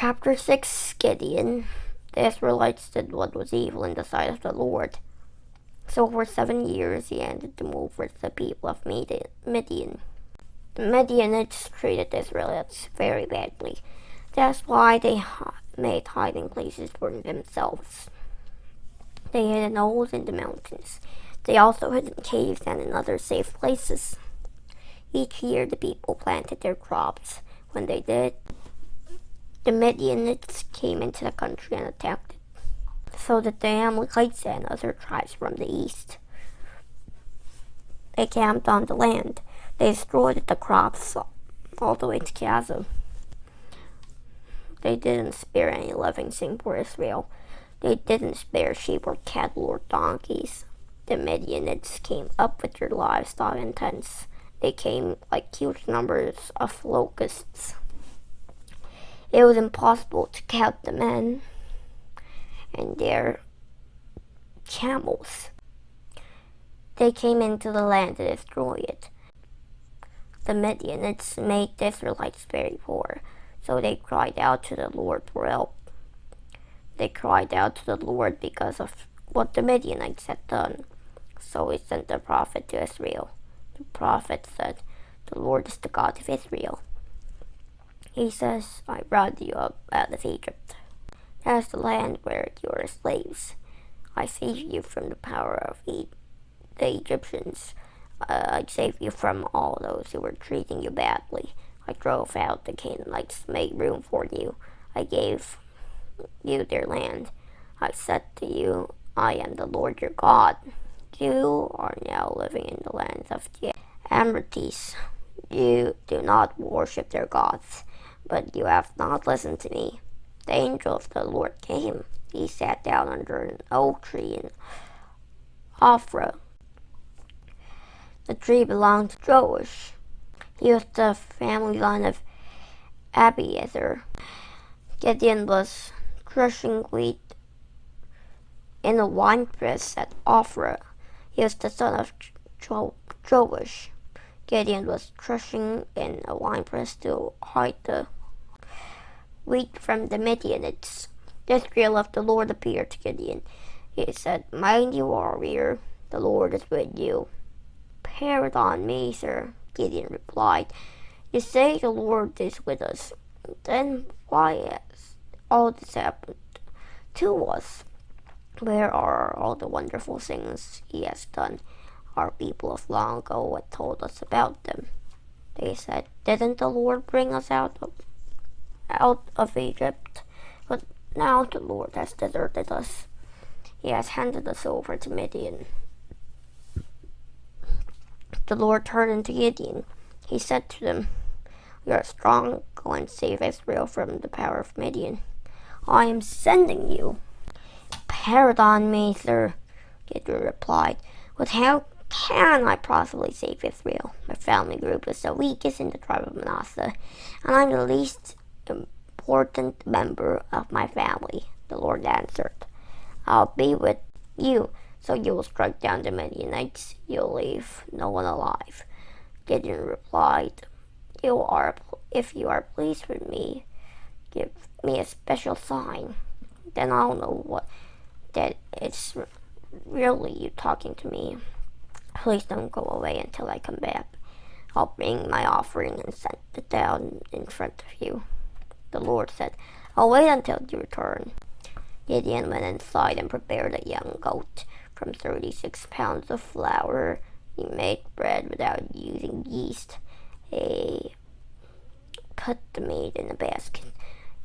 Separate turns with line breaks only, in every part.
Chapter 6 Gideon. The Israelites did what was evil in the sight of the Lord. So for 7 years he ended to move with the people of Midian. The Midianites treated the Israelites very badly. That's why they made hiding places for themselves. They hid in holes in the mountains. They also hid in caves and in other safe places. Each year the people planted their crops. When they did, the Midianites came into the country and attacked it. So did the Amalekites and other tribes from the east. They camped on the land. They destroyed the crops all the way to Gaza. They didn't spare any living thing for Israel. They didn't spare sheep or cattle or donkeys. The Midianites came up with their livestock and tents. They came like huge numbers of locusts. It was impossible to count the men and their camels. They came into the land to destroy it. The Midianites made the Israelites very poor, so they cried out to the Lord for help. They cried out to the Lord because of what the Midianites had done. So he sent a prophet to Israel. The prophet said, "The Lord is the God of Israel. He says, I brought you up out of Egypt. That's the land where you are slaves. I saved you from the power of the Egyptians. I saved you from all those who were treating you badly. I drove out the Canaanites, made room for you. I gave you their land. I said to you, I am the Lord your God. You are now living in the lands of the Amorites. You do not worship their gods, but you have not listened to me." The angel of the Lord came. He sat down under an oak tree in Ophrah. The tree belonged to Joash. He was the family line of Abiezer. Gideon was crushing wheat in a winepress at Ophrah. He was the son of Joash. Gideon was crushing in a winepress to hide the wheat from the Midianites. The angel of the Lord appeared to Gideon. He said, "Mighty warrior, the Lord is with you." "Pardon me, sir," Gideon replied. "You say the Lord is with us. Then why has all this happened to us? Where are all the wonderful things he has done? Our people of long ago had told us about them." They said, "Didn't the Lord bring us out of Egypt? But now the Lord has deserted us. He has handed us over to Midian." The Lord turned to Gideon. He said to them, "You are strong. Go and save Israel from the power of Midian. I am sending you." "Pardon me, sir," Gideon replied, "but how can I possibly save Israel? My family group is the weakest in the tribe of Manasseh, and I'm the least important member of my family." The Lord answered, "I'll be with you, so you will strike down the Midianites. You'll leave no one alive." Gideon replied, If you are pleased with me, give me a special sign. Then I'll know that it's really you talking to me. Please don't go away until I come back. I'll bring my offering and set it down in front of you." The Lord said, "I'll wait until you return." Gideon went inside and prepared a young goat. From 36 pounds of flour, he made bread without using yeast. He put the meat in a basket.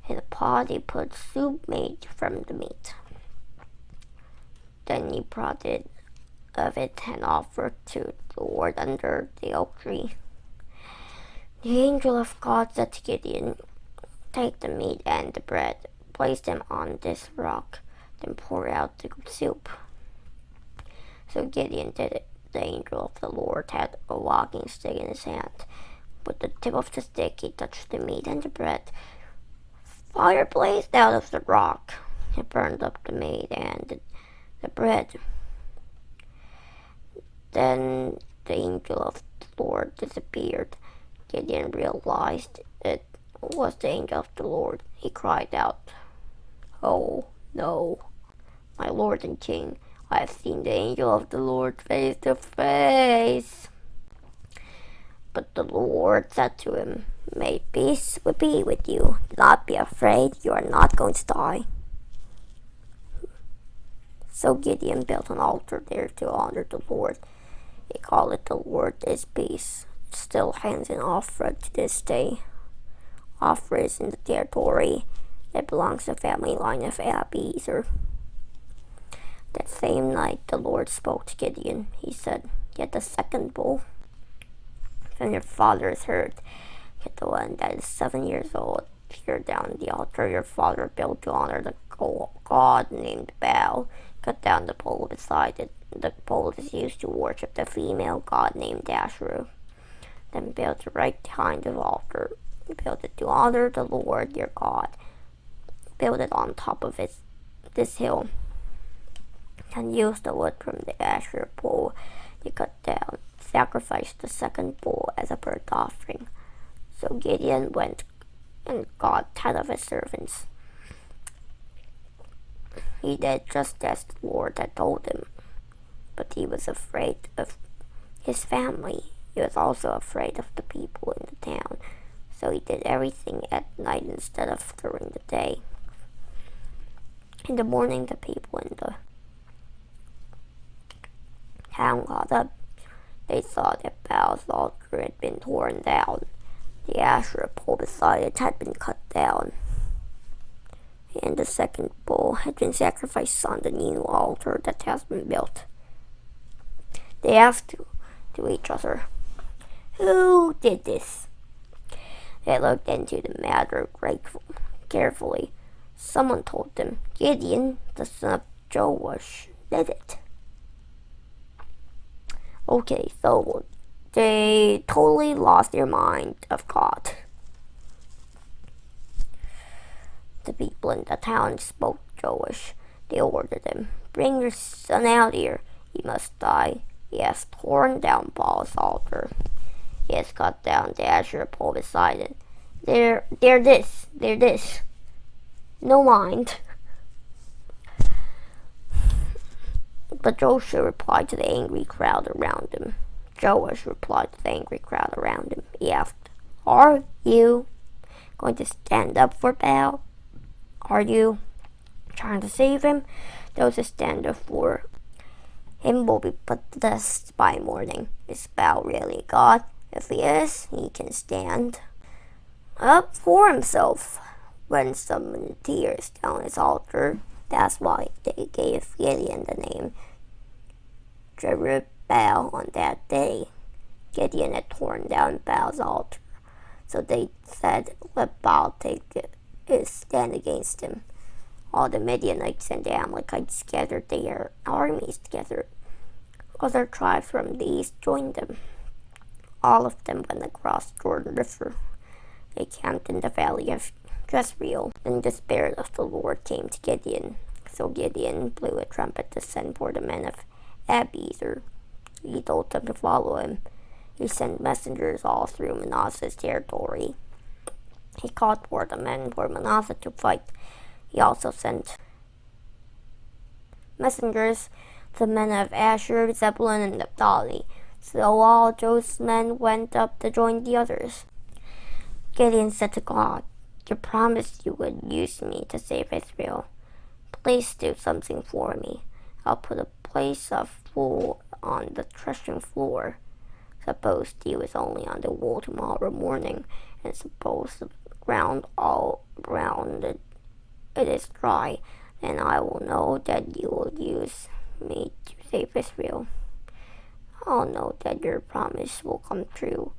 In a pot, he put soup made from the meat. Then he brought it of it and offered to the Lord under the oak tree. The angel of God said to Gideon, "Take the meat and the bread, place them on this rock, then pour out the soup." So Gideon did it. The angel of the Lord had a walking stick in his hand. With the tip of the stick he touched the meat and the bread. Fire blazed out of the rock. It burned up the meat and the bread. Then the angel of the Lord disappeared. Gideon realized it was the angel of the Lord. He cried out, "Oh, no, my Lord and King, I have seen the angel of the Lord face to face." But the Lord said to him, "May peace be with you. Do not be afraid. You are not going to die." So Gideon built an altar there to honor the Lord. He called it "The Lord is Peace." It still hangs in Ophrah to this day. Ophrah is in the territory that belongs to the family line of Abiezer. That same night the Lord spoke to Gideon. He said, "Get the second bull from your father's herd. Get the one that is 7 years old. Tear down the altar your father built to honor the god named Baal. Cut down the pole beside it. The pole is used to worship the female god named Asherah. Then build it right behind the altar. Build it to honor the Lord your God. Build it on top of this hill. And use the wood from the Asherah pole you cut down. Sacrifice the second bull as a burnt offering." So Gideon went and got 10 of his servants. He did just as the Lord had told him. But he was afraid of his family. He was also afraid of the people in the town. So he did everything at night instead of during the day. In the morning, the people in the town got up. They saw that Baal's altar had been torn down. The Asherah pole beside it had been cut down. And the second bull had been sacrificed on the new altar that has been built. They asked to each other, "Who did this?" They looked into the matter carefully. Someone told them, "Gideon, the son of Joash, did it." Okay, so they totally lost their mind of God. The people in the town spoke to Joash. They ordered him, "Bring your son out here. He must die. He has torn down Baal's altar. He has cut down the Asherah pole beside it. They're this. No mind." But Joshua replied to the angry crowd around him. Joash replied to the angry crowd around him. He asked, "Are you going to stand up for Baal? Are you trying to save him? Those who stand up for him will be put to death by morning. Is Baal really God? If he is, he can stand up for himself." When someone tears down his altar, that's why they gave Gideon the name Jerubbaal on that day. Gideon had torn down Baal's altar, so they said, "Let Baal take his stand against him." All the Midianites and the Amalekites gathered their armies together. Other tribes from the east joined them. All of them went across Jordan River. They camped in the valley of Jezreel. Then the Spirit of the Lord came to Gideon. So Gideon blew a trumpet to send for the men of Abiezer. He told them to follow him. He sent messengers all through Manasseh's territory. He called for the men for Manasseh to fight. He also sent messengers to the men of Asher, Zebulun, and Naphtali. So all those men went up to join the others. Gideon said to God, "You promised you would use me to save Israel. Please do something for me. I'll put a place of wool on the threshing floor. Suppose dew is only on the wool tomorrow morning, and suppose the ground all around it is dry, then I will know that you will use me to save Israel. I'll know that your promise will come true."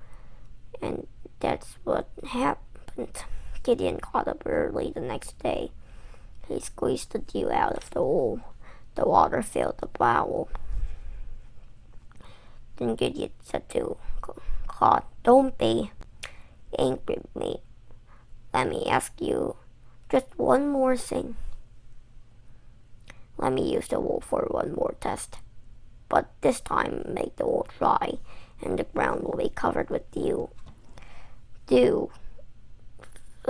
And that's what happened. Gideon got up early the next day. He squeezed the dew out of the wool. The water filled the bowl. Then Gideon said to God, "Don't be angry with me. Let me ask you just one more thing. Let me use the wool for one more test. But this time make the wool dry, and the ground will be covered with dew.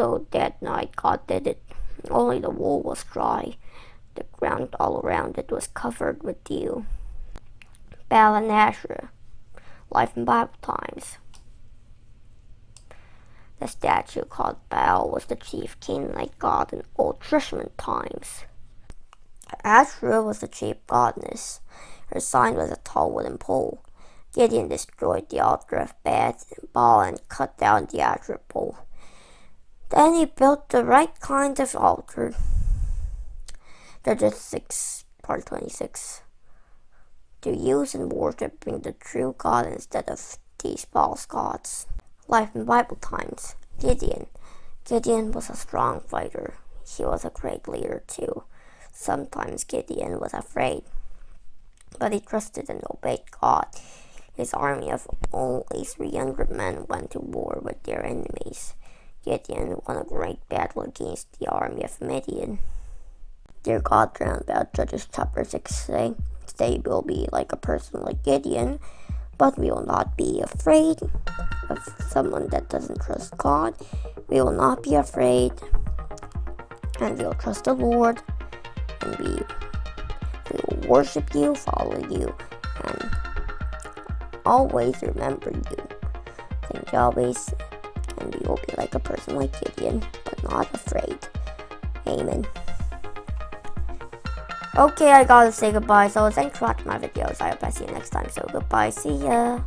So that night God did it. Only the wool was dry. The ground all around it was covered with dew. Baal and Asherah. Life in Bible times. The statue called Baal was the chief Canaanite god in Old Testament times. Asherah was the chief goddess. Her sign was a tall wooden pole. Gideon destroyed the altar of Baal and cut down the Asherah pole. Then he built the right kind of altar. Judges 6, part 26. To use and worshiping the true God instead of these false gods. Life in Bible times. Gideon. Gideon was a strong fighter. He was a great leader too. Sometimes Gideon was afraid, but he trusted and obeyed God. His army of only 300 men went to war with their enemies. Gideon won a great battle against the army of Midian. Dear God, round about Judges chapter 6 say, "They will be like a person like Gideon, but we will not be afraid of someone that doesn't trust God. We will not be afraid, and we will trust the Lord, and we will worship you, follow you, and always remember you. Think always, and we will be like a person like Gideon, but not afraid." Amen. Okay, I gotta say goodbye, so thanks for watching my videos. I hope I see you next time, so goodbye, see ya.